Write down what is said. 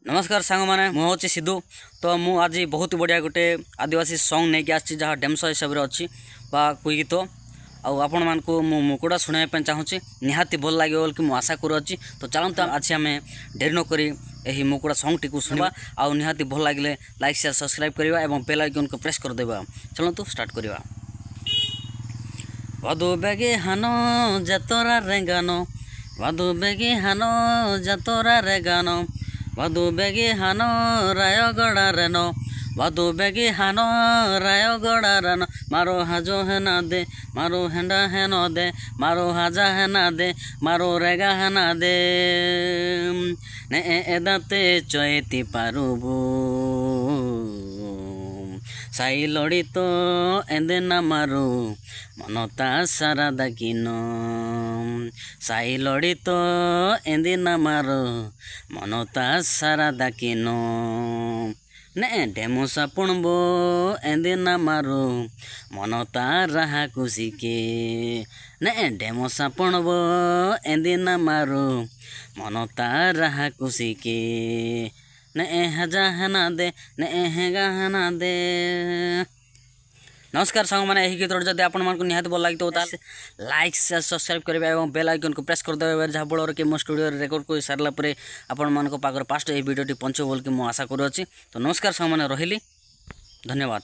नमस्कार सांग मैंने मु हूँ सिद्धू। तो मु आज बहुत बढ़िया गोटे आदिवासी सॉन्ग नहीं आसी जहाँ डेमस हिसाब से अच्छी कोई गीत आपण मान को मुकुड़ा शुणाइप चाहूँगी निहाती भल लगे बोल कि मुझे आशा करुच्ची। तो चलते आज आम डेरी नक यही मुकुड़ा सॉन्ग टी शुणा आउ निहाती भल लगे लाइक शेयर सब्सक्राइब करवा और बेल आइकन को प्रेस करदेवा। चलतु स्टार्ट करवा। वधु बेगे हानो जतरा रे गानो वधु बेगे हानो जतरा रे गानो वधु बेगे हानो रायगड़ा रेनो वधु बेगे हानो रायगड़ा रेनो मारो हाजो हेना दे मारो हेंडा हेनो दे मारो हाजा हेना दे मारो रेगा हेना दे ने एदाते चयती पारुबू साई लड़ी तो एंदे ना मारो मनता सारा दाकिनो साई लड़ी तो एंदे ना मारो मनता सारा दाकिनो ने डेमोसा पुणबो एंदे ना मारो मनता रहा खुशी के ने डेमोसा पुणबो एंदे ना मारो मनता रहा खुशी के ने हजा हेना दे ने हेगा हेना दे। नमस्कार सांग मैंने यही गीत जब आपण मानक निहाती भल लगी तो लाइक शेयर सब्सक्राइब करेंगे और बेल आइकन को प्रेस करदे जहाँ फल कि मो स्टूडियो रेकर्ड कर सारा पर आपण मान पाखर फास्ट ये भिडियोटी पहुँच बोल कि मुझे आशा करुच्ची। तो नमस्कार सांग मैंने रही धन्यवाद।